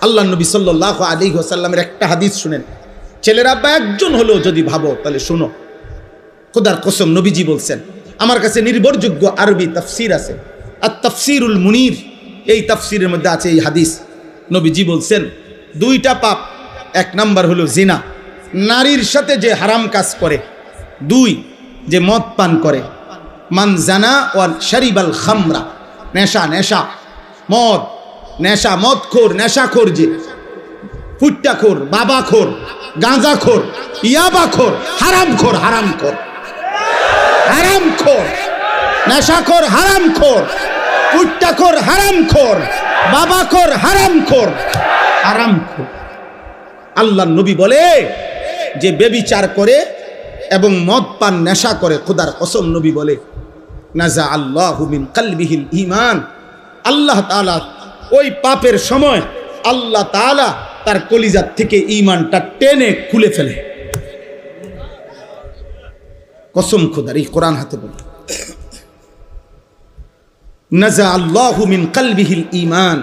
আল্লাহ নবী সাল্লাল্লাহু আলাইহি ওয়াসাল্লামের একটা হাদিস শুনেন, ছেলের আব্বা একজন হলেও যদি ভাবো তাহলে শোনো, খোদার কসম নবীজি বলছেন, আমার কাছে নির্ভরযোগ্য আরবি তাফসির আছে, আর তাফসিরুল মুনির, এই তাফসিরের মধ্যে আছে এই হাদিস। নবীজি বলছেন দুইটা পাপ, এক নাম্বার হলো জিনা, নারীর সাথে যে হারাম কাজ করে, দুই যে মদ পান করে, মান জানা ওয়াল শারিবাল খামরা, নেশা মদ, নেশা মদখোর, নেশাখোর, যে ফুট্টাখোর, বাবাখোর, গাঁজাখোর, ইয়াবাখোর, হারামখোর, নেশাখোর, হারামখোর, ফুট্টাখোর, হারামখোর, বাবাখোর, হারামখোর। আল্লাহ নবী বলে যে বেবিচার করে এবং মদ পান নেশা করে, খোদার কসম নবী বলে নাজা আল্লাহু মিন কলবিহিল ঈমান, আল্লাহ তাআলা ওই পাপের সময় আল্লাহ তাআলা তার কলিজার থেকে ঈমানটা টেনে খুলে ফেলে। কসম খোদার, এই কোরআন হাতে বলে নাজা আল্লাহু মিন কলবিহিল ঈমান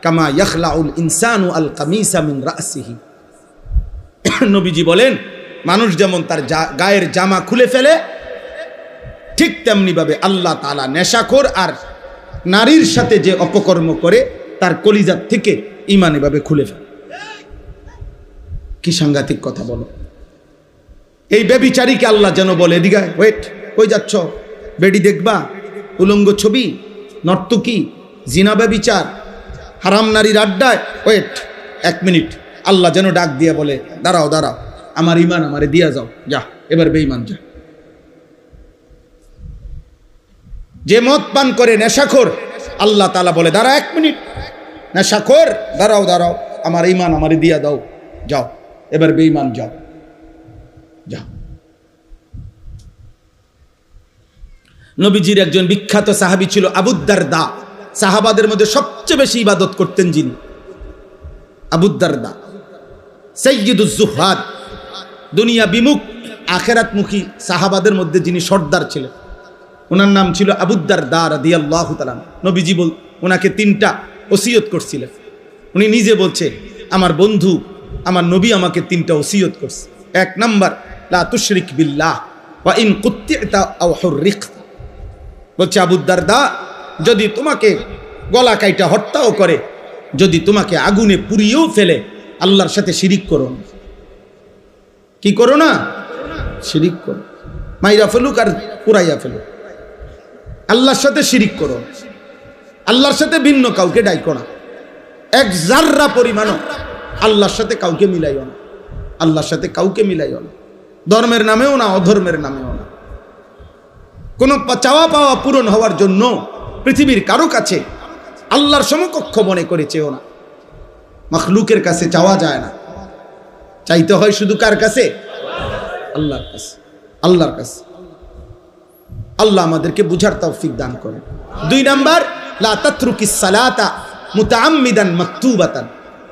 কামা ইয়াখলাউল ইনসানু আল কামিসা মিন রাসিহি। নবীজি বলেন মানুষ যেমন তার গায়ের জামা খুলে ফেলে, ঠিক তেমনি ভাবে আল্লাহ তাআলা নেশাখোর আর নারীর সাথে যে অপকর্ম করে তার কলিজার থেকে ঈমান এভাবে খুলে ফেলে। কি সাংঘাতিক কথা বলো! এই বেবিচারীকে আল্লাহ যেন বলে, এদিকে ওয়েট, কই যাচ্ছ? বেডি দেখবা? উলঙ্গ ছবি, নর্তকী, জিনা, বেবিচার, হারাম নারীর আড্ডায়, ওয়েট 1 মিনিট। আল্লাহ যেন ডাক দিয়ে বলে, দাঁড়াও, আমার ঈমান আমারে দিয়া যাও, যা এবার বেঈমান যা। যে মদ পান করে, নেশাখোর, আল্লাহ তাআলা বলে দাঁড়া 1 মিনিট, নেশাখোর দাঁড়াও, আমার ঈমান আমারে দিয়া দাও, যাও এবার বেঈমান যাও। নবীজির একজন বিখ্যাত সাহাবী ছিল আবু দারদা, সাহাবাদের মধ্যে সবচেয়ে বেশি ইবাদত করতেন যিনি, আবু দারদা সাইয়্যিদুজ যুহাদ, দুনিয়া বিমুখ আখিরাতমুখী সাহাবাদের মধ্যে যিনি সর্দার ছিলেন, ওনার নাম ছিল আবু দারদা রাদিয়াল্লাহু তাআলা। নবীজি ওনাকে 3টা ওসিয়ত করছিলেন। উনি নিজে বলছে, আমার বন্ধু আমার নবী আমাকে 3টা ওসিয়ত করছে। 1 নাম্বার, লা তুশরিক বিল্লাহ ওয়া ইন কুত্তিতা আও হুররিকতা। বলছে আবু দারদা, যদি তোমাকে গলা কাইটা হত্যাও করে, যদি তোমাকে আগুনে পুড়িয়েও ফেলে, আল্লাহর সাথে শিরিক করো না। কি করো না? শিরিক করো। মাইরা ফেলুক আর পুরাইয়া ফেলুক, আল্লাহর সাথে শিরিক করো, আল্লাহর সাথে ভিন্ন কাউকে ডাইকো না, 1 জাররা পরিমাণও আল্লাহর সাথে কাউকে মিলাইও না, আল্লাহর সাথে কাউকে মিলাইও না, ধর্মের নামেও না, অধর্মের নামেও না। কোনো চাওয়া পাওয়া পূরণ হওয়ার জন্য পৃথিবীর কারো কাছে আল্লাহর সমকক্ষ মনে করে চেও না। মাখলুকের কাছে চাওয়া যায় না, চাইতে হয় শুধু কার কাছে? আল্লাহর কাছে, আল্লাহর কাছে। আল্লাহ আমাদেরকে বুঝার তৌফিক দান করেন। 2 নাম্বার, লা তাতরুকিস সালাতা মুতাআম্মিদান মাকতুবাতান।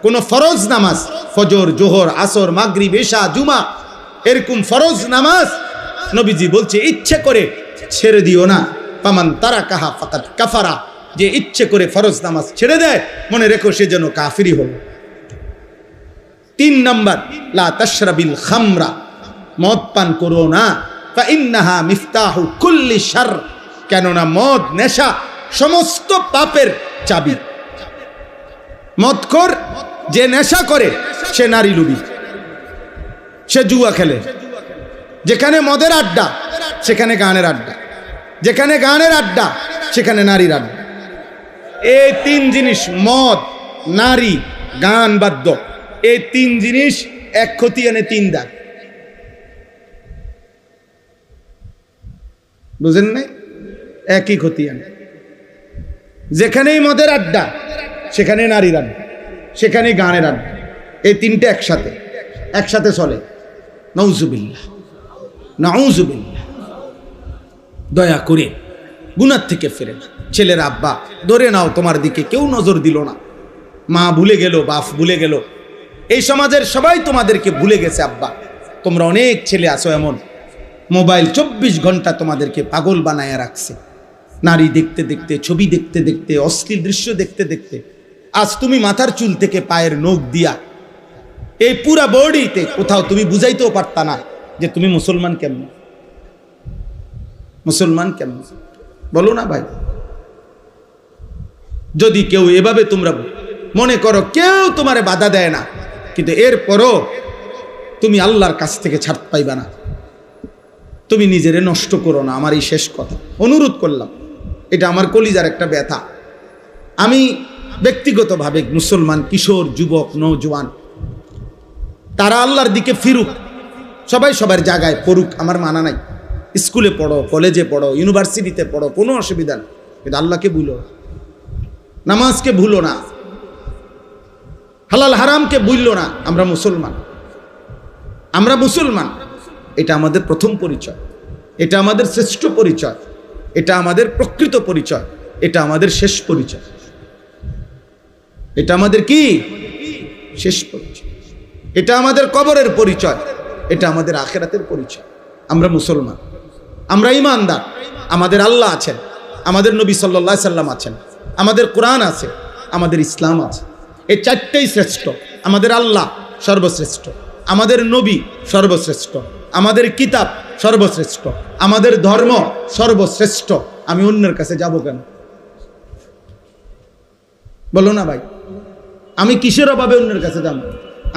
কোন ফরজ নামাজ, ফজর, জোহর, আসর, মাগরিব, ইশা, জুমা, এরকম ফরজ নামাজ নবীজি বলছে ইচ্ছে করে ছেড়ে দিও না। ফামান তারাকাহা ফাকাদ কাফারা, যে ইচ্ছে করে ফরজ নামাজ ছেড়ে দেয়, মনে রেখো সে যেন কাফিরি হলো। 3 নাম্বার, লা তাশরাবিল খামরা, মদ পান করো না। ফা ইন্নাহা মিফতাহু কুল্লি শার, কেননা মদ, নেশা সমস্ত পাপের চাবি। মদখোর যে নেশা করে সে নারী লুবি, সে জুয়া খেলে। যেখানে মদের আড্ডা সেখানে গানের আড্ডা, যেখানে গানের আড্ডা সেখানে নারীর আড্ডা। এই 3 জিনিস, মদ, নারী, গান, বাদ্য, এই 3 জিনিস এক ক্ষতি এনে 3 দাগ। বুঝেন নাই? একই ক্ষতি আনে। যেখানেই মদের আড্ডা সেখানে নারীর আড্ডা, সেখানে গানের আড্ডা, এই 3টে একসাথে চলে। নাউজুবিল্লাহ, নাউজুবিল্লাহ। দয়া করে গুনার থেকে ফিরে। ছেলের আব্বা ধরে নাও, তোমার দিকে কেউ নজর দিল না, মা ভুলে গেল, বাপ ভুলে গেল, এই সমাজের সবাই তোমাদেরকে ভুলে গেছে। আব্বা, তোমরা অনেক ছেলে আছো এমন, মোবাইল 24 ঘন্টা তোমাদেরকে পাগল বানায় রাখছে। নারী দেখতে দেখতে, ছবি দেখতে দেখতে, অশ্লীল দৃশ্য দেখতে দেখতে আজ তুমি মাথার চুল থেকে পায়ের নখ দিয়া এই পুরা বডিতে কোথাও তুমি বুঝাইতেও পারতা না যে তুমি মুসলমান কেমন, মুসলমান কেমন, বলো না ভাই। যদি কেউ এভাবে তোমরা মনে করো কেউ তোমারে বাধা দেয় না, কিন্তু এরপরও তুমি আল্লাহর কাছ থেকে ছাড় পাইবা না। তুমি নিজেরে নষ্ট করো না, আমার এই শেষ কথা অনুরোধ করলাম। এটা আমার কলিজার একটা ব্যথা। আমি ব্যক্তিগতভাবে মুসলমান কিশোর যুবক নওজোয়ান তারা আল্লাহর দিকে ফিরুক, সবাই সবার জায়গায় পড়ুক, আমার মানা নাই। স্কুলে পড়ো, কলেজে পড়ো, ইউনিভার্সিটিতে পড়ো, কোনো অসুবিধা নেই, কিন্তু আল্লাহকে ভুলো, নামাজকে ভুলো না, হালাল হারামকে ভুললো না। আমরা মুসলমান, আমরা মুসলমান, এটা আমাদের প্রথম পরিচয়, এটা আমাদের শ্রেষ্ঠ পরিচয়, এটা আমাদের প্রকৃত পরিচয়, এটা আমাদের শেষ পরিচয়। এটা আমাদের কি শেষ পরিচয়, এটা আমাদের কবরের পরিচয়, এটা আমাদের আখিরাতের পরিচয়। আমরা মুসলমান, আমরা ঈমানদার, আমাদের আল্লাহ আছেন, আমাদের নবী সাল্লাল্লাহু আলাইহি সাল্লাম আছেন, আমাদের কোরআন আছে, আমাদের ইসলাম আছে। এই চারটেই শ্রেষ্ঠ। আমাদের আল্লাহ সর্বশ্রেষ্ঠ, আমাদের নবী সর্বশ্রেষ্ঠ, আমাদের কিতাব সর্বশ্রেষ্ঠ, আমাদের ধর্ম সর্বশ্রেষ্ঠ। আমি অন্যের কাছে যাব কেন, বলো না ভাই? আমি কিসের অভাবে অন্যের কাছে যাব?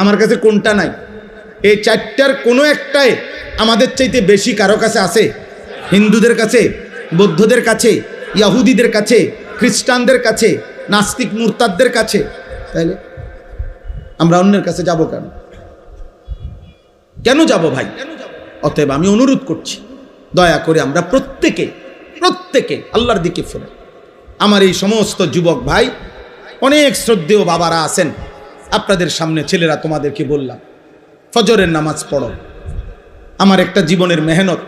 আমার কাছে কোনটা নাই? এই চারটার কোনো একটাই আমাদের চাইতে বেশি কারো কাছে আছে? হিন্দুদের কাছে, বৌদ্ধদের কাছে, ইয়াহুদিদের কাছে, খ্রিস্টানদের কাছে, নাস্তিক মুরতাদদের কাছে। তাইলে আমরা অন্যের কাছে যাব কেন? কেন যাব ভাই? অতএব আমি অনুরোধ করছি, দয়া করে আমরা প্রত্যেকে আল্লাহর দিকে ফিরে। আমার এই সমস্ত যুবক ভাই, অনেক শ্রদ্ধেয় বাবারা আছেন, আপনাদের সামনে ছেলেরা তোমাদেরকে বললাম, ফজরের নামাজ পড়ো। আমার একটা জীবনের মেহনত,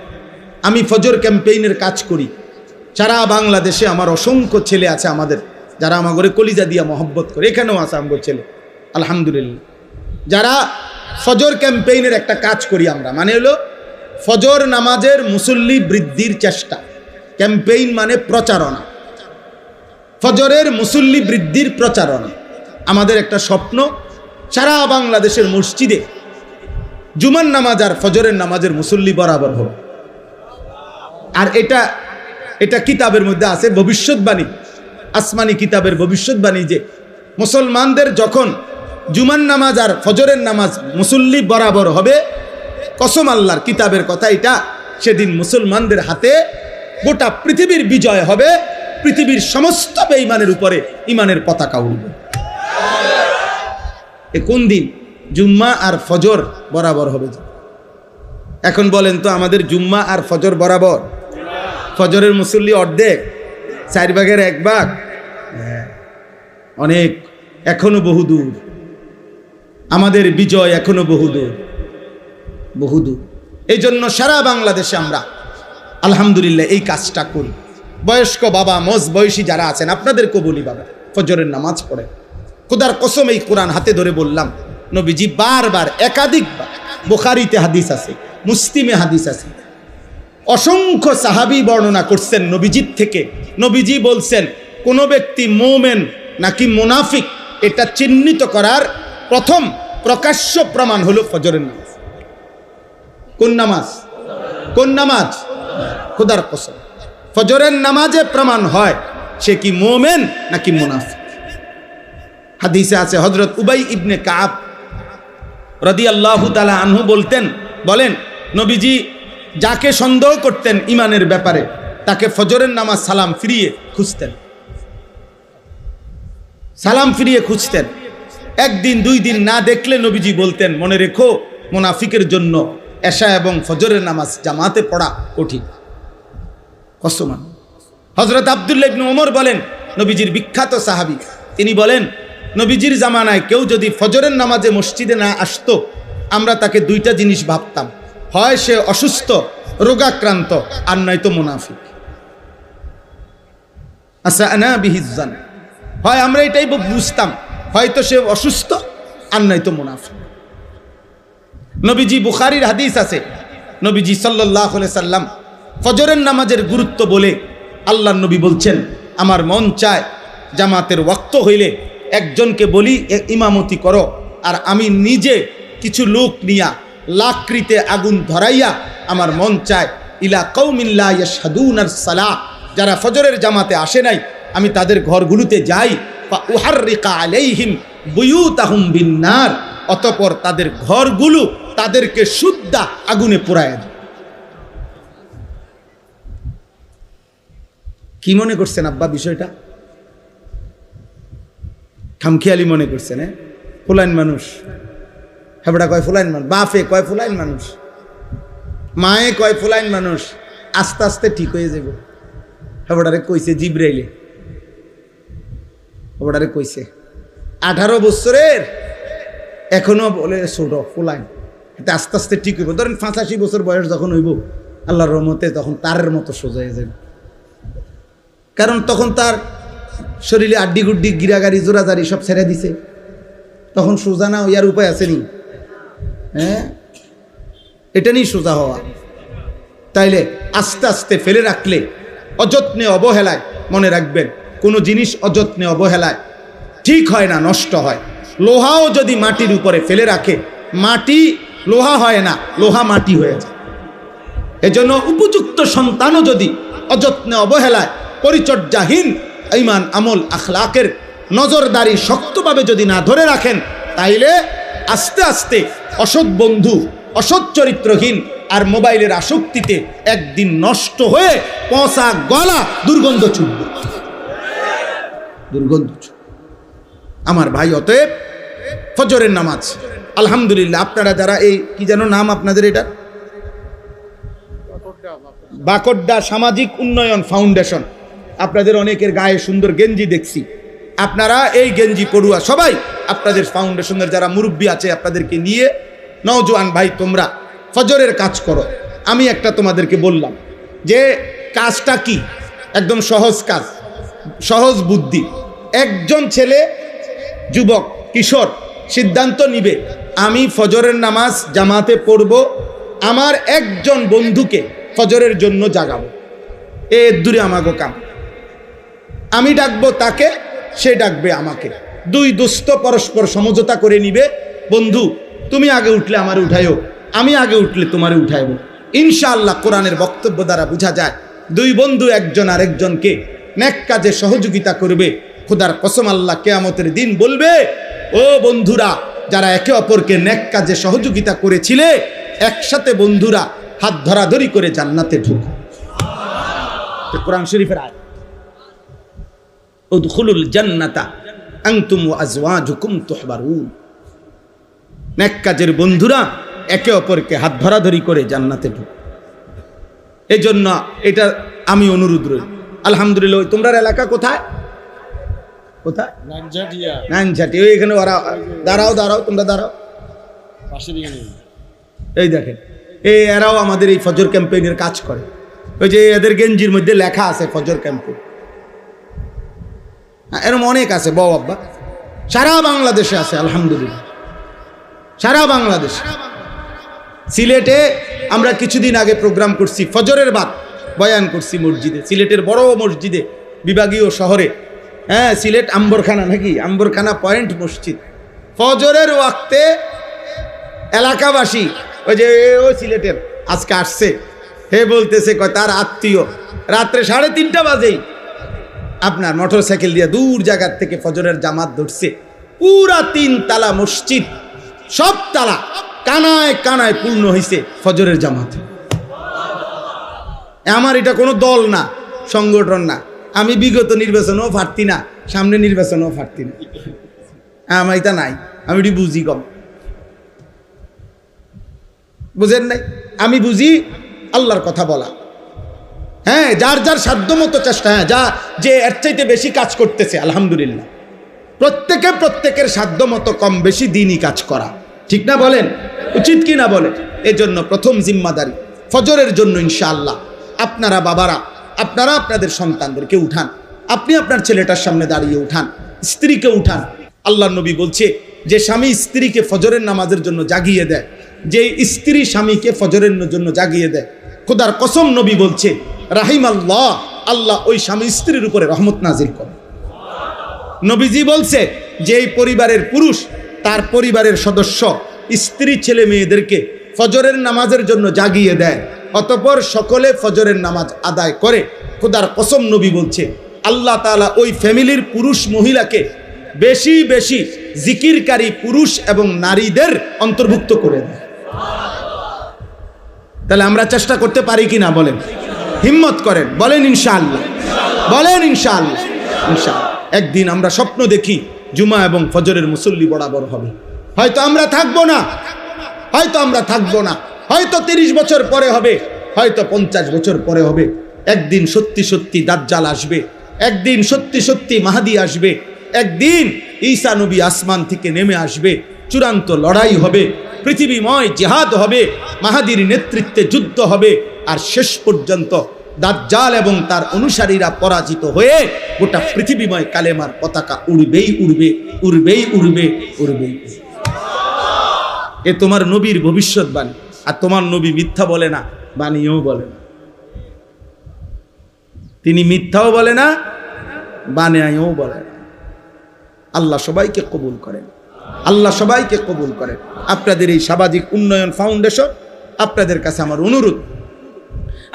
আমি ফজর ক্যাম্পেইনের কাজ করি সারা বাংলাদেশে। আমার অসংখ্য ছেলে আছে আমাদের, যারা আমার ঘরে কলিজা দিয়া মহব্বত করে, এখানেও আছে আমার ছেলে আলহামদুলিল্লাহ, যারা ফজর ক্যাম্পেইনের একটা কাজ করি আমরা। মানে হলো ফজর নামাজের মুসল্লি বৃদ্ধির চেষ্টা। ক্যাম্পেইন মানে প্রচারণা, ফজরের মুসল্লি বৃদ্ধির প্রচারণা। আমাদের একটা স্বপ্ন, সারা বাংলাদেশের মসজিদে জুমার নামাজ আর ফজরের নামাজের মুসল্লি বরাবর হবে। আর এটা কিতাবের মধ্যে আছে, ভবিষ্যৎবাণী, আসমানি কিতাবের ভবিষ্যৎবাণী, যে মুসলমানদের যখন জুমার নামাজ আর ফজরের নামাজ মুসল্লি বরাবর হবে, কসম আল্লাহর কিতাবের কথা এটা, সেদিন মুসলমানদের হাতে গোটা পৃথিবীর বিজয় হবে, পৃথিবীর সমস্ত বেঈমানের উপরে ঈমানের পতাকা উঠবে। এ কোন দিন? জুম্মা আর ফজর বরাবর হবে। এখন বলেন তো, আমাদের জুম্মা আর ফজর বরাবর? ফজরের মুসল্লি অর্ধেক, 4 ভাগের 1 ভাগ, অনেক, এখনো বহুদূর। আমাদের বিজয় এখনো বহুদূর, বহুদূর। এই জন্য সারা বাংলাদেশে আমরা আলহামদুলিল্লাহ এই কাজটা করি। বয়স্ক বাবা, মজ বয়সী যারা আছেন, আপনাদেরকেও বলি, বাবা ফজরের নামাজ পড়ে। খোদার কসম, এই কোরআন হাতে ধরে বললাম, নবীজি বারবার, একাধিকবার, বুখারীতে হাদিস আছে, মুসলিমে হাদিস আছে, অসংখ্য সাহাবী বর্ণনা করছেন নবীজির থেকে। নবীজি বলছেন, কোন ব্যক্তি মুমিন নাকি মুনাফিক এটা চিহ্নিত করার প্রথম প্রকাশ্য প্রমাণ হলো ফজরের নামাজ। কোন নামাজ? কোন নামাজ? খোদার কসম, ফজরের নামাজে প্রমাণ হয় সে কি মুমিন নাকি মুনাফিক। হাদিসে আছে, হযরত উবাই ইবনে কাব রাদিয়াল্লাহু তাআলা আনহু বলেন, নবীজি যাকে সন্দেহ করতেন ঈমানের ব্যাপারে, তাকে ফজরের নামাজ সালাম ফিরিয়ে খুঁজতেন, সালাম ফিরিয়ে খুঁজতেন। 1 দিন 2 দিন না দেখলে নবীজি বলতেন, মনে রেখো, মুনাফিকের জন্য এশা এবং ফজরের নামাজ জামাতে পড়া কঠিন। কসম। হযরত আব্দুল্লাহ ইবনে ওমর বলেন, নবীজির বিখ্যাত সাহাবী, তিনি বলেন, নবীজির জামানায় কেউ যদি ফজরের নামাজে মসজিদে না আসতো, আমরা তাকে 2টা জিনিস ভাবতাম, হয় সে অসুস্থ, রোগাক্রান্ত, আর নয়তো মুনাফিক। আচ্ছা, আনা বিহিজ্জান, হয় আমরা এটাই বুঝতাম, হয়তো সে অসুস্থ আর নয়তো মুনাফিক। নবীজি, বুখারীর হাদিস আছে, নবীজি সাল্লাল্লাহু আলাইহি সাল্লাম ফজরের নামাজের গুরুত্ব বলে আল্লাহর নবী বলছেন, আমার মন চায় জামাতের ওয়াক্ত হইলে একজনকে বলি ইমামতি করো, আর আমি নিজে কিছু লোক নিয়া লাকড়িতে আগুন ধরাইয়া আমার মন চায় ইলা কওমিন লা ইয়াশহাদুনাস সালাহ, যারা ফজরের জামাতে আসে নাই, আমি তাদের ঘরগুলোতে যাই, ফা উহাররিকা আলাইহিম বুয়ুতাহুম বিন্নার, অতঃপর তাদের ঘরগুলো তাদেরকে শুদ্ধা আগুনে পোড়ায় দেয়। কি মনে করছেন আব্বা বিষয়টা? খামখেয়ালি মনে করছেন? হ্যাঁ, ফুলাইন মানুষ, হেবড়া কয় ফুলাইন মানুষ, বাপে কয় ফুলাইন মানুষ, মায়ে কয় ফুলাইন মানুষ, আস্তে আস্তে ঠিক হয়ে যাব। হেবড়ারে কইছে জিব্রাইলে, হেবড়ারে কইছে 18 বছরের এখনো বলে ছোট ফুলাইন, এটা আস্তে আস্তে ঠিক হইব। ধরেন 85 বছর বয়স যখন হইব আল্লাহর রহমতে, তখন তারের মতো সোজা হয়ে যাবে। কারণ তখন তার শরীরে আড্ডি গুড্ডি গিরাগাড়ি জোরাজারি সব ছেড়ে দিছে, তখন সোজা না হইয়ার উপায় আসেনি। হ্যাঁ, এটা নিয়ে সোজা হওয়া। তাইলে আস্তে আস্তে ফেলে রাখলে, অযত্নে অবহেলায়, মনে রাখবেন কোনো জিনিস অযত্নে অবহেলায় ঠিক হয় না, নষ্ট হয়। লোহাও যদি মাটির উপরে ফেলে রাখে, মাটি লোহা হয় না, লোহা মাটি হয়ে যায়। এজন্য উপযুক্ত সন্তানও যদি অযত্নে অবহেলায়, পরিচর্যাহীন, ঈমান আমল আখলাকের নজরদারি শক্তভাবে যদি না ধরে রাখেন, তাইলে আস্তে আস্তে অসৎ বন্ধু, অসৎ চরিত্রহীন আর মোবাইলের আসক্তিতে একদিন নষ্ট হয়ে পচা গলা দুর্গন্ধ ছুটবে, দুর্গন্ধ। আমার ভাই, অতএব ফজরের নামাজ আলহামদুলিল্লাহ, আপনারা যারা এই কি যেন নাম আপনাদের, এটা বাকড্ডা সামাজিক উন্নয়ন ফাউন্ডেশন, আপনাদের অনেকের গায়ে সুন্দর গেঞ্জি দেখছি। আপনারা এই গেঞ্জি পড়ুয়া সবাই আপনাদের ফাউন্ডেশনের যারা মুরব্বী আছে, আপনাদেরকে নিয়ে নওজোয়ান ভাই তোমরা ফজরের কাজ করো। আমি একটা তোমাদেরকে বললাম যে কাজটা কি, একদম সহজ কাজ, সহজ বুদ্ধি। একজন ছেলে, যুবক, কিশোর সিদ্ধান্ত নিবে আমি ফজরের নামাজ জামাতে পড়ব, আমার একজন বন্ধুকে ফজরের জন্য জাগাবো। এর দূরে আমাকে কাম, আমি ডাকবো তাকে, সে ডাকবে আমাকে। দুই দোস্ত পরস্পর সমঝোতা করে নিবে, বন্ধু তুমি আগে উঠলে আমারে উঠাইও, আমি আগে উঠলে তোমারে উঠাইব। ইনশাআল্লাহ কোরআনের বক্তব্য দ্বারা বোঝা যায় দুই বন্ধু একজন আরেকজনকে নেক কাজে সহযোগিতা করবে। খোদার কসম, আল্লাহ কিয়ামতের দিন বলবে, ও বন্ধুরা যারা একে অপরকে নেক কাজে সহযোগিতা করেছিলে, একসাথে বন্ধুরা হাত ধরাধরি করে জান্নাতে ঢুকো। কোরআন শরীফের আয়াত, উদখুলুল জান্নাতা আনতুম ওয়া আজওয়াজুকুম তুহবারুন। নেক কাজের বন্ধুরা একে অপরকে হাত ধরাধরি করে জান্নাতে ঢুকো। এই জন্য এটা আমি অনুরোধ রই। আলহামদুলিল্লাহ, তোমরা এলাকা কোথায়? কোথায়? নানঝাটি। ওই এখানে ওরা দাঁড়াও, দাঁড়াও, তোমরা দাঁড়াও। এই দেখেন, এই এরাও আমাদের এই ফজর ক্যাম্পেইনের কাজ করে। ওই যে এদের গেঞ্জির মধ্যে লেখা আছে ফজর ক্যাম্পেইন। এরকম অনেক আছে বউ আব্বা, সারা বাংলাদেশে আছে আলহামদুলিল্লাহ, সারা বাংলাদেশে। সিলেটে আমরা কিছুদিন আগে প্রোগ্রাম করছি, ফজরের বাদ বয়ান করছি মসজিদে, সিলেটের বড় মসজিদে, বিভাগীয় শহরে। হ্যাঁ, সিলেট আম্বরখানা নাকি, আম্বরখানা পয়েন্ট মসজিদ। ফজরের ওয়াক্তে এলাকাবাসী, ওই যে ও সিলেটের আজকে আসছে, হে বলতেছে কয় তার আত্মীয় রাত্রে 3:30 বাজেই আপনার মোটর সাইকেল দিয়ে দূর জায়গার থেকে ফজরের জামাত ধরছে। পুরা 3 তালা মসজিদ, সব তালা কানায় কানায় পূর্ণ হয়েছে ফজরের জামাত। আমার এটা কোনো দল না, সংগঠন না। আমি বিগত নির্বাচনেও পারতি না, সামনে নির্বাচনেও পারতি না, আমার এটা নাই। আমি এটি বুঝি কম, বুঝেন নাই? আমি বুঝি আল্লাহর কথা বলা। হ্যাঁ, যার যার সাধ্য মতো চেষ্টা, হ্যাঁ, যা যে এর চাইতে বেশি কাজ করতেছে আলহামদুলিল্লাহ, প্রত্যেকের সাধ্য মতো কম বেশি দিনই কাজ করা, ঠিক না বলেন? উচিত কি না বলেন? এই জন্য প্রথম জিম্মাদারি ফজরের জন্য ইনশাআল্লাহ আপনারা বাবারা, আপনারা আপনাদের সন্তানদেরকে উঠান, আপনি আপনার ছেলেটার সামনে দাঁড়িয়ে উঠান, স্ত্রীকে উঠান। আল্লাহ নবী বলছে যে স্বামী স্ত্রীকে ফজরের নামাজের জন্য জাগিয়ে দেয়, যে স্ত্রী স্বামীকে ফজরের জন্য জাগিয়ে দেয়, খোদার কসম নবী বলছে রাহিম আল্লাহ, আল্লাহ ওই স্বামী স্ত্রীর উপরে রহমত নাজিল করে। নবীজি বলছে যেই পরিবারের পুরুষ তার পরিবারের সদস্য স্ত্রী ছেলে মেয়েদেরকে ফজরের নামাজের জন্য জাগিয়ে দেয়, অতঃপর সকলে ফজরের নামাজ আদায় করে, খোদার কসম নবী বলছে আল্লাহ তাআলা ওই ফ্যামিলির পুরুষ মহিলাকে বেশি বেশি জিকিরকারী পুরুষ এবং নারীদের অন্তর্ভুক্ত করে দেয়। তাহলে আমরা চেষ্টা করতে পারি কি না বলেন? হিম্মত করেন, বলেন ইনশাআল্লাহ, বলেন ইনশাআল্লাহ। ইনশাআল্লাহ একদিন আমরা স্বপ্ন দেখি জুমা এবং ফজরের মুসল্লি বরাবর হবে। হয়তো আমরা থাকবো না, হয়তো আমরা থাকবো না, হয়তো 30 বছর পরে হবে, হয়তো 50 বছর পরে হবে। একদিন সত্যি সত্যি দাজ্জাল আসবে, একদিন সত্যি সত্যি মাহাদি আসবে, একদিন ঈসা নবী আসমান থেকে নেমে আসবে, চূড়ান্ত লড়াই হবে, পৃথিবীময় জিহাদ হবে, মাহাদির নেতৃত্বে যুদ্ধ হবে, আর শেষ পর্যন্ত দাজ্জাল এবং তার অনুসারীরা পরাজিত হয়ে গোটা পৃথিবীময় কালেমার পতাকা উড়বেই উড়বে, উড়বেই উড়বে, উড়বেই। এ তোমার নবীর ভবিষ্যৎবাণী, আর তোমার নবী মিথ্যা বলে না, বাণীও বলে না। তিনি মিথ্যাও বলে না, বানায়ও বলে না। আল্লাহ সবাইকে কবুল করেন, আল্লাহ সবাইকে কবুল করেন। আপনাদের এই সামাজিক উন্নয়ন ফাউন্ডেশন, আপনাদের কাছে আমার অনুরোধ,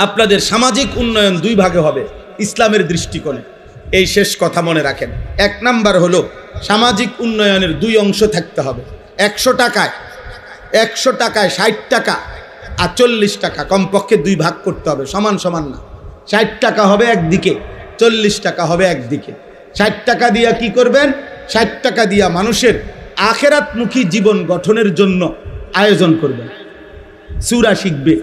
আপনাদের সামাজিক উন্নয়ন 2 ভাগে হবে ইসলামের দৃষ্টিকোণে। এই শেষ কথা মনে রাখেন। 1 নাম্বার হলো সামাজিক উন্নয়নের 2 অংশ থাকতে হবে। 100 টাকায় 60 টাকা আর 40 টাকা কমপক্ষে 2 ভাগ করতে হবে, সমান সমান না। 60 টাকা হবে একদিকে, 40 টাকা হবে একদিকে। 60 টাকা দিয়া কি করবেন? 60 টাকা দিয়া মানুষের আখেরাতমুখী জীবন গঠনের জন্য আয়োজন করবেন। সূরা শিখবে,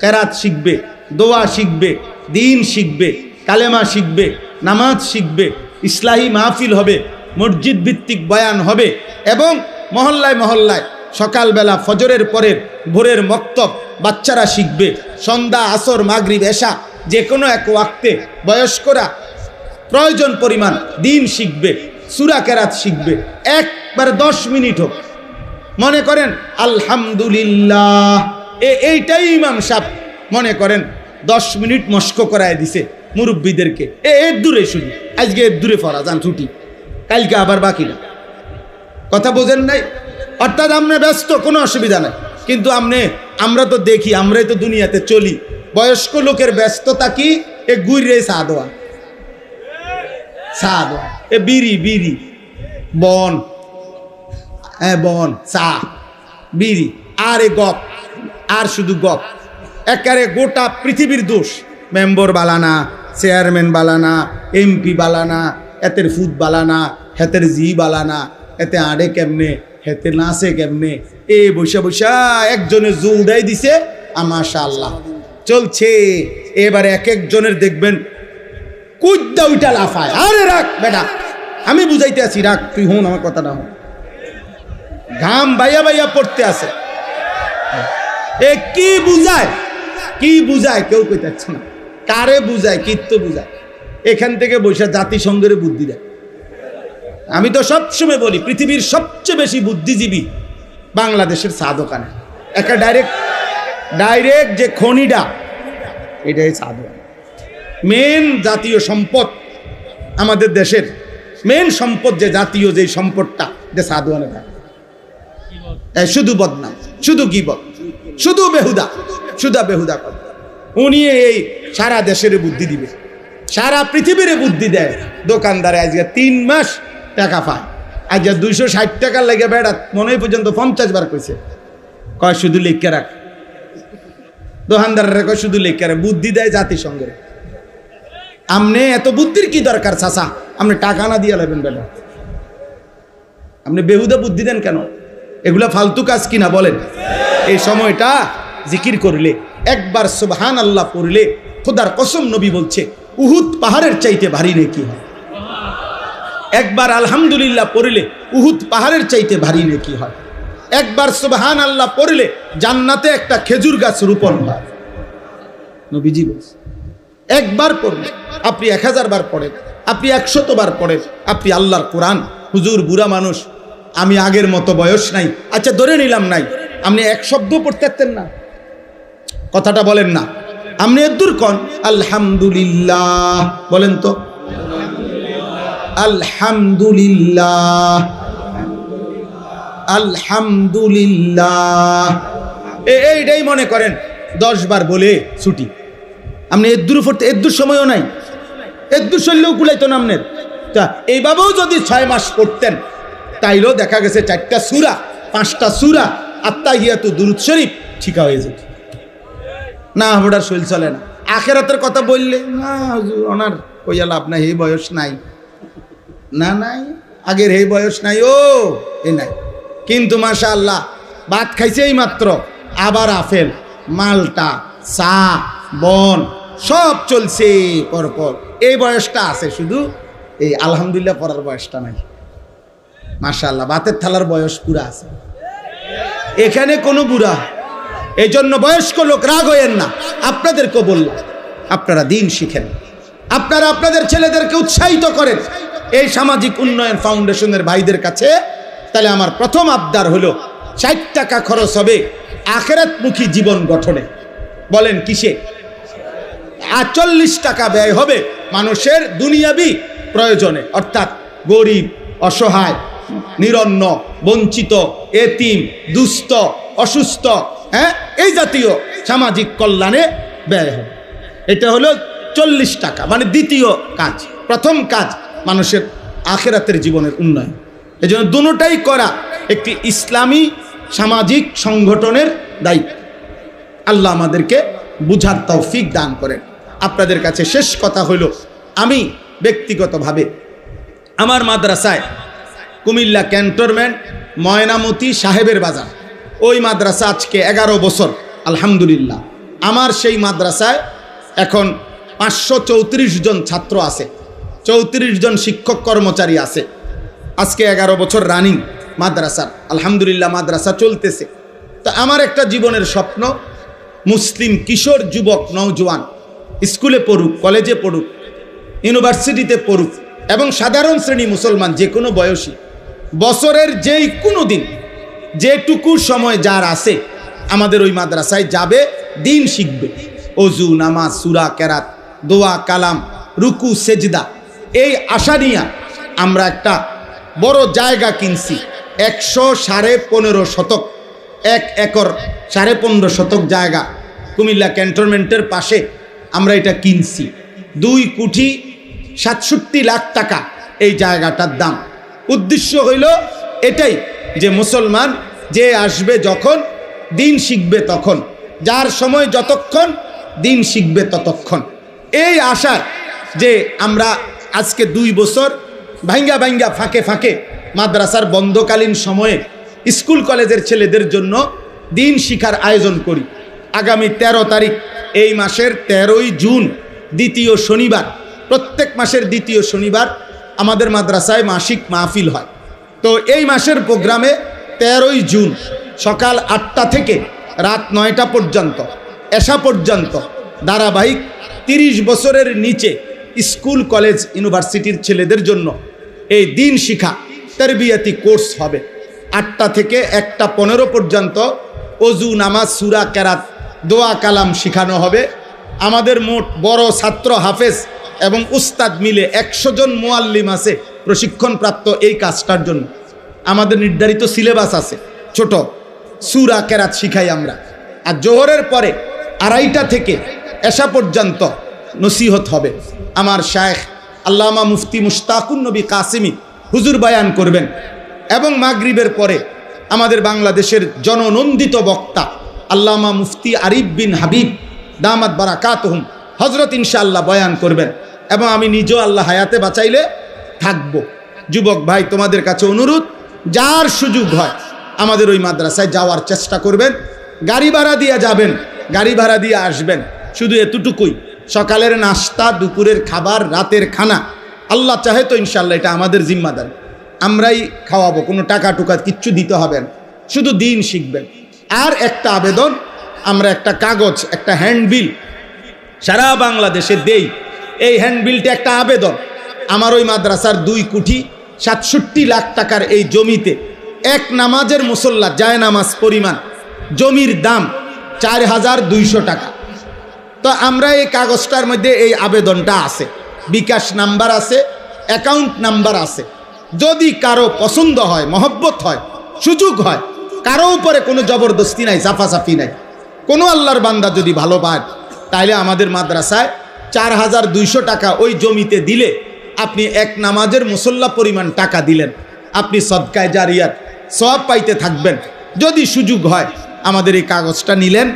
কেরাত শিখবে, দোয়া শিখবে, দিন শিখবে, কালেমা শিখবে, নামাজ শিখবে, ইসলাহি মাহফিল হবে, মসজিদ ভিত্তিক বয়ান হবে, এবং মহল্লায় মহল্লায় সকালবেলা ফজরের পরের ভোরের মক্তব বাচ্চারা শিখবে। সন্ধ্যা, আসর, মাগরিব, এশা যে কোনো এক ওয়াক্তে বয়স্করা প্রয়োজন পরিমাণ দিন শিখবে, সূরা কেরাত শিখবে। একবার 10 মিনিট হোক। মনে করেন আলহামদুলিল্লাহ, এইটাই ইমাম সাহেব মনে করেন 10 মিনিট মস্ক করায় দিছে মুরব্বীদেরকে। এর দূরে শুধু আজকে এর দূরে পড়া যান ছুটি, কালকে আবার বাকি না। কথা বোঝেন নাই? অর্থাৎ আপনি ব্যস্ত, কোনো অসুবিধা নাই, কিন্তু আমরা তো দেখি, আমরাই তো দুনিয়াতে চলি। বয়স্ক লোকের ব্যস্ততা কি? এ গুইরে চা দেওয়া, এ বিড়ি বন, বন, চা, বিড়ি, আর এ গপ, আর শুধু গপ। একেবারে গোটা পৃথিবীর দোষ। মেম্বর বালানা, চেয়ারম্যান বালানা, এমপি বালানা, এতের ফুট বালানা, হেতের জি বালানা, এতে আড়ে কেমনে, হেতে নাচে কেমনে, এ বৈশা বৈশা একজনে জুলদাই দিছে, মাশাআল্লাহ চলছে। এবারে এক একজনের দেখবেন কুদ্দা উইটা লাফায়। আরে রাখ বেটা, আমি বুঝাইতে আছি, রাখ তুই, হন আমার কথা না হন। ঘাম বাইয়া বাইয়া পড়তে আছে। এ কি বুঝায়, কি বুঝায় কেউ কইতেছে না। কারে বুঝায়, কীর্ত বুঝায়। এখান থেকে বৈশা জাতিসংঘের বুদ্ধি দেয়। আমি তো সবসময় বলি পৃথিবীর সবচেয়ে বেশি বুদ্ধিজীবী বাংলাদেশের চা দোকানে। একটা ডাইরেক্ট যে খনিটা, এটাই চা দোকান। মেন জাতীয় সম্পদ আমাদের দেশের, মেন সম্পদ যে জাতীয় যে সম্পদটা, যে চা দোকানে থাকে। শুধু বদনাম, শুধু গীবত, শুধু বেহুদা, বেহুদা কথা। উনি এই সারা দেশের বুদ্ধি দিবে, সারা পৃথিবীর বুদ্ধি দেয়। দোকানদারে আজকে 3 মাস টাকা পায়, আজ 260 টাকার লেগে বেড়া মনে পর্যন্ত 50 বার কইছে। কয় শুধু লিখে রাখ, দোকানদাররা কয় শুধু লিখে রাখ। বুদ্ধি দেয় জাতিসংঘের। আপনি এত বুদ্ধির কি দরকার চাচা? আপনি টাকা না দিয়ে লাগবেন বেটা, আপনি বেহুদা বুদ্ধি দেন কেন? এগুলা ফালতু কাজ কিনা বলেন? এই সময়টা জিকির করলে, একবার সুবহানাল্লাহ পড়লে, খোদার কসম নবী বলছে উহুদ পাহাড়ের চাইতে ভারী নেকি হয়। একবার আলহামদুলিল্লাহ পড়লে উহুদ পাহাড়ের চাইতে ভারী নেকি হয়। একবার সুবহানাল্লাহ পড়লে জান্নাতে একটা খেজুর গাছ রোপণ হয়। নবীজি বলছে একবার পড়লে, আপনি 1000 বার পড়েন, আপনি 100 বার পড়েন, আপনি আল্লাহর কোরআন। হুজুর বুড়া মানুষ, আমি আগের মতো বয়স নাই, আচ্ছা ধরে নিলাম নাই, আপনি 1 শব্দ পড়তে পারতেন না? কথাটা বলেন না। আপনি এদুর কন আলহামদুলিল্লাহ বলেন তো, আলহামদুলিল্লাহ। আলহামদুলিল্লাহ। এইটাই মনে করেন 10 বার বলে ছুটি। আপনি এদ্দুর পড়তে এদ্দুর সময়ও নাই, এদ্দুর শরীরেও কুলাইতো না আপনার। তা এইভাবেও যদি 6 মাস পড়তেন তাইলেও দেখা গেছে 4টা সূরা 5টা সূরা আত্তাহিয়াতু দুরূদ শরীফ ঠিকা হয়ে যেত। না ওটার শরীর চলে না। আখেরাতের কথা বললে না ওনার কইয়া লাভ নাই, এই বয়স নাই, না নাই আগের এই বয়স নাই, ও এ নাই। কিন্তু মাশাআল্লাহ ভাত খাইছে এই মাত্র, আবার আপেল, মালটা, চা, বন সব চলছে পরপর। এই বয়সটা আছে, শুধু এই আলহামদুলিল্লাহ পড়ার বয়সটা নাই। মাশাআল্লাহ ভাতের থালার বয়স পুরা আছে, এখানে কোনো বুড়া। এই জন্য বয়স্ক লোক রাগ হইয়েন না, আপনাদেরকেও বললাম আপনারা দিন শিখেন, আপনারা আপনাদের ছেলেদেরকে উৎসাহিত করেন এই সামাজিক উন্নয়ন ফাউন্ডেশনের ভাইদের কাছে। তাহলে আমার প্রথম আবদার হলো 60 টাকা খরচ হবে আখিরাতমুখী জীবন গঠনে। বলেন কিসে? 40 টাকা ব্যয় হবে মানুষের দুনিয়াবি প্রয়োজনে, অর্থাৎ গরিব, অসহায়, নিরন্ন, বঞ্চিত, এতিম, দুস্থ, অসুস্থ, এই জাতীয় সামাজিক কল্যাণে ব্যয় হবে। এটা হলো 40 টাকা, মানে দ্বিতীয় কাজ। প্রথম কাজ মানুষের আখিরাতের জীবনের উন্নয়ন। এই জন্য দুটোটাই করা একটি ইসলামী সামাজিক সংগঠনের দায়িত্ব। আল্লাহ আমাদেরকে বুঝার তৌফিক দান করেন। আপনাদের কাছে শেষ কথা হলো, আমি ব্যক্তিগতভাবে আমার মাদ্রাসায় কুমিল্লা ক্যান্টনমেন্ট ময়নামতি সাহেবের বাজার, ওই মাদ্রাসা আজকে 11 বছর আলহামদুলিল্লাহ। আমার সেই মাদ্রাসায় এখন 534 জন ছাত্র আছে, 34 জন শিক্ষক কর্মচারী আছে। আজকে 11 বছর রানিং মাদ্রাসার, আলহামদুলিল্লাহ মাদ্রাসা চলতেছে। তো আমার একটা জীবনের স্বপ্ন, মুসলিম কিশোর যুবক নওজোয়ান স্কুলে পড়ুক, কলেজে পড়ুক, ইউনিভার্সিটিতে পড়ুক, এবং সাধারণ শ্রেণী মুসলমান যে কোনো বয়সী বছরের যেই কোনো দিন যেটুকু সময় যার আছে আমাদের ওই মাদ্রাসায় যাবে, দিন শিখবে। অজু, নামাজ, সূরা, কেরাত, দোয়া, কালাম, রুকু, সেজদা, এই আশা নিয়ে আমরা একটা বড় জায়গা কিনছি। 115 শতক, 1 একর 15.5 শতক জায়গা কুমিল্লা ক্যান্টনমেন্টের পাশে আমরা এটা কিনছি। 2,67,00,000 টাকা এই জায়গাটার দাম। উদ্দেশ্য হইল এটাই যে মুসলমান যে আসবে যখন দিন শিখবে তখন, যার সময় যতক্ষণ দিন শিখবে ততক্ষণ। এই আশা যে আমরা আজকে 2 বছর ভাঙ্গা ভাঙ্গা ফাঁকে ফাঁকে মাদ্রাসার বন্ধকালীন সময়ে স্কুল কলেজের ছেলেদের জন্য দিন শিখার আয়োজন করি। আগামী 13 তারিখ এই মাসের 13ই জুন দ্বিতীয় শনিবার, প্রত্যেক মাসের দ্বিতীয় শনিবার আমাদের মাদ্রাসায় মাসিক মাহফিল হয়। তো এই মাসের প্রোগ্রামে 13ই জুন সকাল 8টা থেকে রাত 9টা পর্যন্ত, এশা পর্যন্ত ধারাবাহিক 30 বছরের নিচে স্কুল কলেজ ইউনিভার্সিটির ছেলেদের জন্য এই দিন শিখা তারবিয়াতি কোর্স হবে। 8টা থেকে 1টা 15 পর্যন্ত অজু, নামাজ, সূরা, কেরাত, দোয়া, কালাম শিখানো হবে। আমাদের মোট বড় ছাত্র হাফেজ এবং উস্তাদ মিলে 100 জন মুআল্লিম আছে প্রশিক্ষণপ্রাপ্ত এই কাজটার জন্য। আমাদের নির্ধারিত সিলেবাস আছে, ছোট সূরা, কেরাত শিখাই আমরা। আর জোহরের পরে 2:30টা থেকে এশা পর্যন্ত নসিহত হবে। আমার শায়েখ আল্লামা মুফতি মুশতাকুন নবী কাসিমি হুজুর বয়ান করবেন, এবং মাগরিবের পরে আমাদের বাংলাদেশের জননন্দিত বক্তা আল্লামা মুফতি আরিফ বিন হাবিব দামাত বারাকাতুহুম হযরত ইনশাআল্লাহ বয়ান করবেন, এবং আমি নিজেও আল্লাহ হায়াতে বাঁচাইলে থাকবো। যুবক ভাই, তোমাদের কাছে অনুরোধ, যার সুযোগ হয় আমাদের ওই মাদ্রাসায় যাওয়ার চেষ্টা করবেন। গাড়ি ভাড়া দিয়ে যাবেন, গাড়ি ভাড়া দিয়ে আসবেন। শুধু এতটুকুই, সকালের নাস্তা, দুপুরের খাবার, রাতের খানা আল্লাহ চাহে তো ইনশাআল্লাহ এটা আমাদের জিম্মাদার, আমরাই খাওয়াবো, কোনো টাকা টুকা কিচ্ছু দিতে হবে না, শুধু দিন শিখবেন। আর একটা আবেদন, আমরা একটা কাগজ, একটা হ্যান্ডবিল সারা বাংলাদেশে দেই। এই হ্যান্ডবিলটা একটা আবেদন। আমার ওই মাদ্রাসার 2,67,00,000 টাকার এই জমিতে এক নামাজের মুসল্লা জায় নামাজ পরিমাণ জমির দাম 4,200 টাকা। তো আমরা এই কাগজটার মধ্যে এই আবেদনটা আছে, বিকাশ নাম্বার আছে, অ্যাকাউন্ট নাম্বার আছে। যদি কারো পছন্দ হয়, মহব্বত হয়, সুযোগ হয়, কারো উপরে কোনো জবরদস্তি নাই, সাফাসাফি নাই। কোনো আল্লাহর বান্দা যদি ভালো পায়, তাইলে আমাদের মাদ্রাসায় 4200 টাকা ওই জমিতে দিলে আপনি এক নামাজের মুসল্লা পরিমাণ টাকা দিলেন, আপনি সদকায়ে জারিয়াত সওয়াব পাইতে থাকবেন। যদি সুযোগ হয় আমাদের এই কাগজটা নিলেন,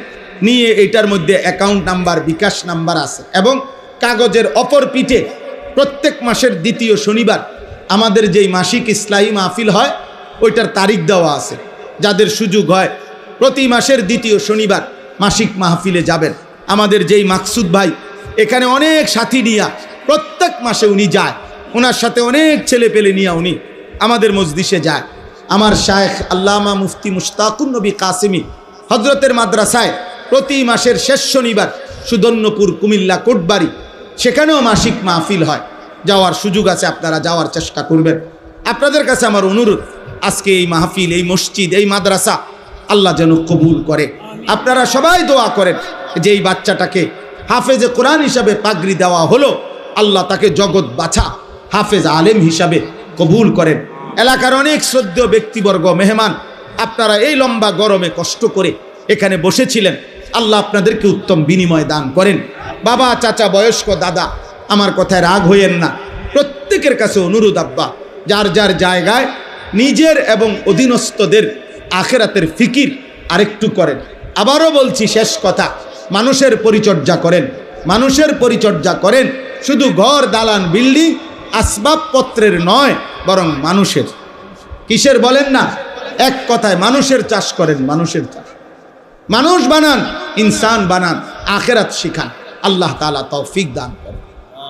নিয়ে এটার মধ্যে অ্যাকাউন্ট নাম্বার, বিকাশ নাম্বার আছে, এবং কাগজের অপর পিঠে প্রত্যেক মাসের দ্বিতীয় শনিবার আমাদের যেই মাসিক ইসলাহি মাহফিল হয় ওইটার তারিখ দেওয়া আছে। যাদের সুযোগ হয় প্রতি মাসের দ্বিতীয় শনিবার মাসিক মাহফিলে যাবেন। আমাদের যেই মাকসুদ ভাই এখানে অনেক সাথী নিয়া প্রত্যেক মাসে উনি যায়, ওনার সাথে অনেক ছেলে পেলে নিয়ে উনি আমাদের মজলিসে যায়। আমার শায়েখ আল্লামা মুফতি মুশতাকুন নবী কাসেমি হজরতের মাদ্রাসায় প্রতি মাসের শেষ শনিবার সুদন্যপুর, কুমিল্লা, কোটবাড়ি, সেখানেও মাসিক মাহফিল হয়। যাওয়ার সুযোগ আছে, আপনারা যাওয়ার চেষ্টা করবেন। আপনাদের কাছে আমার অনুরোধ, আজকে এই মাহফিল, এই মসজিদ, এই মাদ্রাসা আল্লাহ যেন কবুল করে। আপনারা সবাই দোয়া করেন যে এই বাচ্চাটাকে হাফেজে কোরআন হিসাবে পাগড়ি দেওয়া হলো, আল্লাহ তাকে জগৎ বাছা হাফেজ আলেম হিসাবে কবুল করেন। এলাকার অনেক শ্রদ্ধেয় ব্যক্তিবর্গ, মেহমান, আপনারা এই লম্বা গরমে কষ্ট করে এখানে বসেছিলেন, আল্লাহ আপনাদেরকে উত্তম বিনিময় দান করেন। বাবা, চাচা, বয়স্ক, দাদা, আমার কথায় রাগ হইয়েন না। প্রত্যেকের কাছে অনুরোধ, আব্বা যার যার জায়গায় নিজের এবং অধীনস্থদের আখেরাতের ফিকির আরেকটু করেন। আবারও বলছি, শেষ কথা, মানুষের পরিচর্যা করেন, মানুষের পরিচর্যা করেন। শুধু ঘর, দালান, বিল্ডিং, আসবাবপত্রের নয়, বরং মানুষের। কিসের বলেন না? এক কথায় মানুষের চাষ করেন, মানুষের চাষ। মানুষ বানান, ইনসান বানান, আখেরাত শিখান। আল্লাহ তাআলা তৌফিক দান করেন।